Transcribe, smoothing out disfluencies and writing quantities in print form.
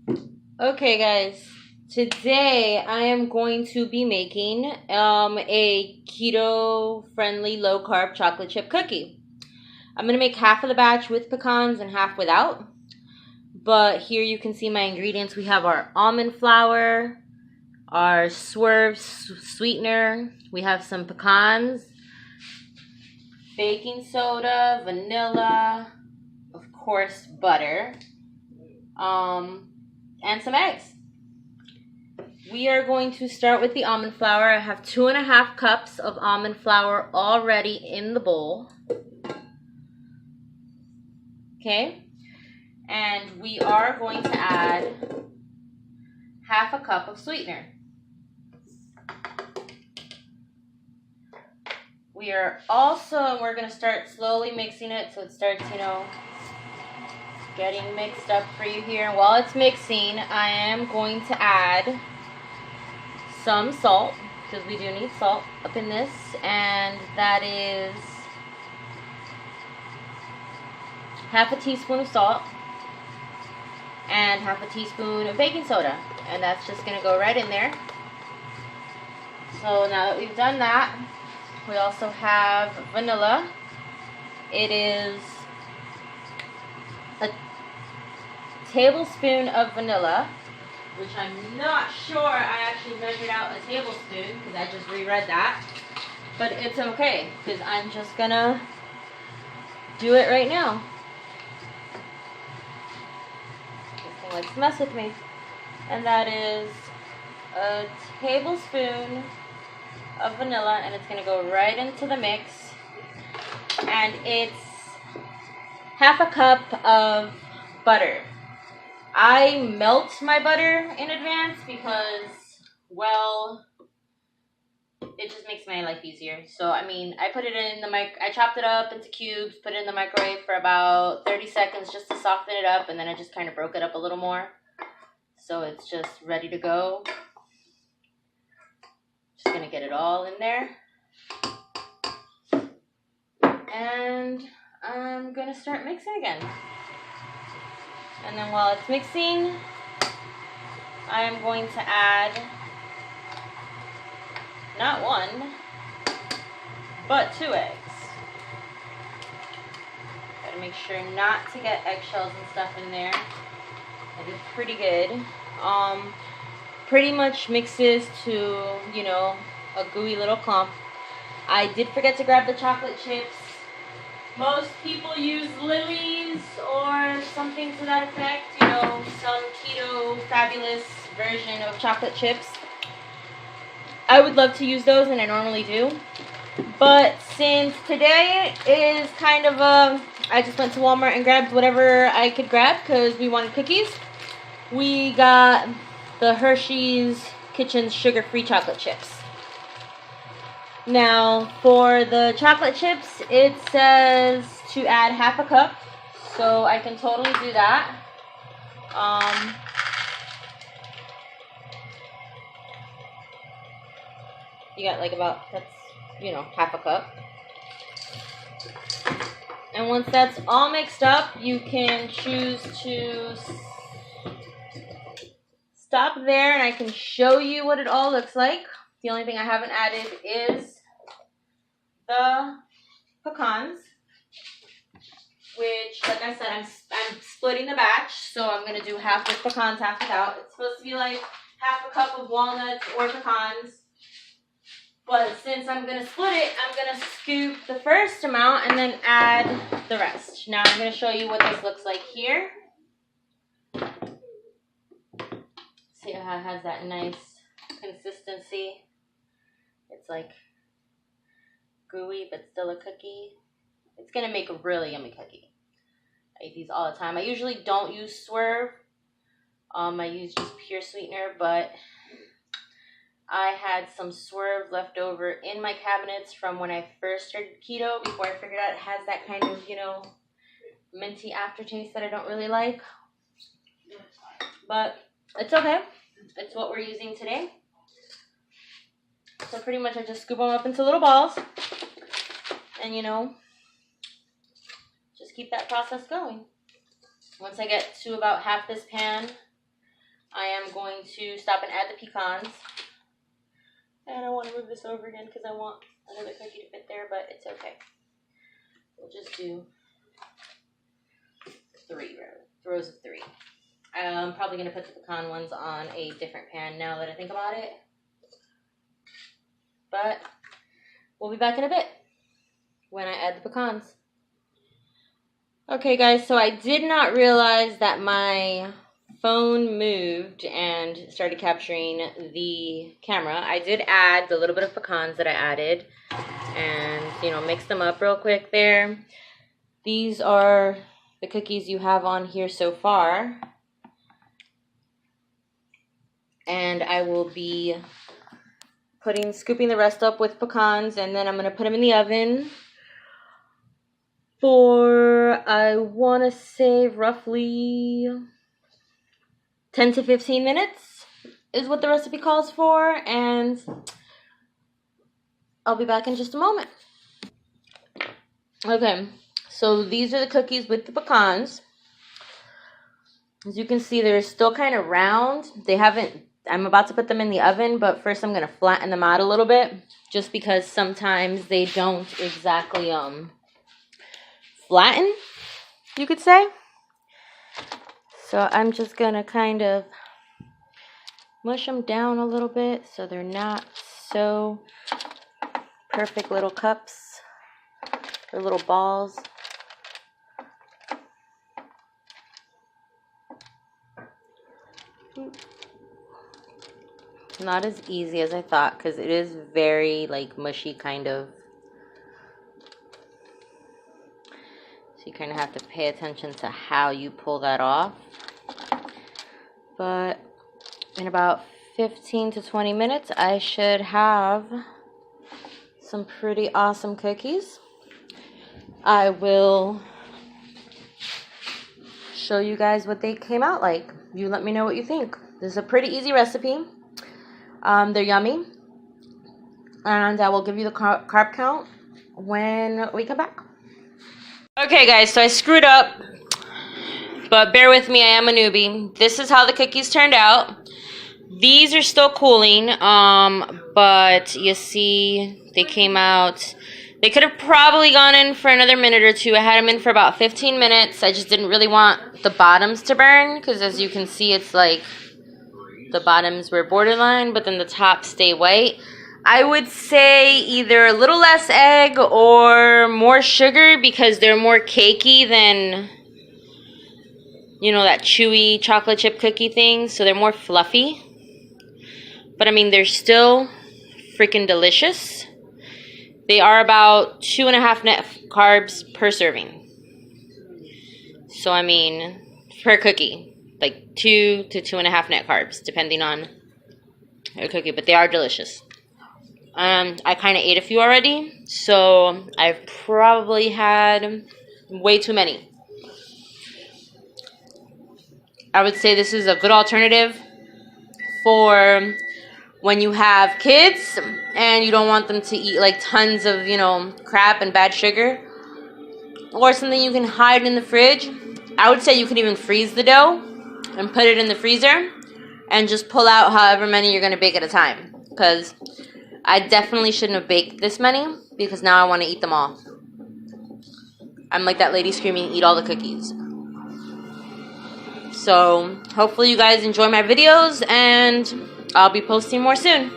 Okay, guys. Today I am going to be making a keto-friendly low-carb chocolate chip cookie. I'm going to make half of the batch with pecans and half without. But here you can see my ingredients. We have our almond flour, our sweetener. We have some pecans, baking soda, vanilla, of course, butter, and some eggs. We are going to start with the almond flour. I have 2.5 cups of almond flour already in the bowl. Okay? And we are going to add half a cup of sweetener. We're going to start slowly mixing it so it starts, getting mixed up for you here. And while it's mixing, I am going to add some salt, because we do need salt up in this, and that is half a teaspoon of salt and half a teaspoon of baking soda, and that's just going to go right in there. So now that we've done that, we also have vanilla. It is a tablespoon of vanilla, which I'm not sure I actually measured out a tablespoon because I just reread that. But it's okay because I'm just gonna do it right now. This thing likes to mess with me. And that is a tablespoon of vanilla, and it's gonna go right into the mix. And it's half a cup of butter. I melt my butter in advance because, well, it just makes my life easier. So, I put it in the I chopped it up into cubes, put it in the microwave for about 30 seconds just to soften it up, and then I just kind of broke it up a little more. So it's just ready to go. Just gonna get it all in there. And I'm gonna start mixing again. And then while it's mixing, I'm going to add not 1, but 2 eggs. Gotta make sure not to get eggshells and stuff in there. It is pretty good. Pretty much mixes to, a gooey little clump. I did forget to grab the chocolate chips. Most people use Lily's or something to that effect, some keto fabulous version of chocolate chips. I would love to use those, and I normally do. But since today is kind of I just went to Walmart and grabbed whatever I could grab because we wanted cookies. We got the Hershey's Kitchen's sugar-free chocolate chips. Now, for the chocolate chips, it says to add half a cup, so I can totally do that. You got that's half a cup. And once that's all mixed up, you can choose to stop there, and I can show you what it all looks like. The only thing I haven't added is the pecans, which, like I said, I'm splitting the batch, so I'm going to do half with pecans, half without. It's supposed to be like half a cup of walnuts or pecans, but since I'm going to split it, I'm going to scoop the first amount and then add the rest. Now I'm going to show you what this looks like here. See how it has that nice consistency. It's like gooey, but still a cookie. It's going to make a really yummy cookie. I eat these all the time. I usually don't use Swerve. I use just pure sweetener, but I had some Swerve left over in my cabinets from when I first started keto, before I figured out it has that kind of, minty aftertaste that I don't really like. But it's okay. It's what we're using today. So pretty much I just scoop them up into little balls and, just keep that process going. Once I get to about half this pan, I am going to stop and add the pecans. And I want to move this over again because I want another cookie to fit there, but it's okay. We'll just do 3 rows of 3. I'm probably going to put the pecan ones on a different pan now that I think about it. But we'll be back in a bit when I add the pecans. Okay guys, so I did not realize that my phone moved and started capturing the camera. I did add the little bit of pecans that I added and, you know, mix them up real quick there. These are the cookies you have on here so far. And I will be scooping the rest up with pecans, and then I'm going to put them in the oven for, I want to say, roughly 10 to 15 minutes is what the recipe calls for, and I'll be back in just a moment. Okay, so these are the cookies with the pecans. As you can see, they're still kind of round. I'm about to put them in the oven, but first I'm going to flatten them out a little bit, just because sometimes they don't exactly flatten, you could say. So I'm just going to kind of mush them down a little bit so they're not so perfect little cups or little balls. Not as easy as I thought, because it is very like mushy kind of. So you kind of have to pay attention to how you pull that off. But in about 15 to 20 minutes, I should have some pretty awesome cookies. I will show you guys what they came out like. You let me know what you think. This is a pretty easy recipe. They're yummy. And I will give you the carb count when we come back. Okay guys, so I screwed up, but bear with me, I am a newbie. This is how the cookies turned out. These are still cooling, but you see they came out. They could have probably gone in for another minute or two. I had them in for about 15 minutes. I just didn't really want the bottoms to burn, because as you can see, it's like the bottoms were borderline, but then the tops stay white. I would say either a little less egg or more sugar, because they're more cakey than, you know, that chewy chocolate chip cookie thing. So they're more fluffy. But I mean, they're still freaking delicious. They are about 2.5 net carbs per serving. So I mean, per cookie, like 2 to 2.5 net carbs, depending on your cookie. But they are delicious. I kind of ate a few already, so I've probably had way too many. I would say this is a good alternative for when you have kids and you don't want them to eat like tons of, you know, crap and bad sugar, or something you can hide in the fridge. I would say you could even freeze the dough and put it in the freezer and just pull out however many you're going to bake at a time, because I definitely shouldn't have baked this many, because now I want to eat them all. I'm like that lady screaming, eat all the cookies. So hopefully you guys enjoy my videos, and I'll be posting more soon.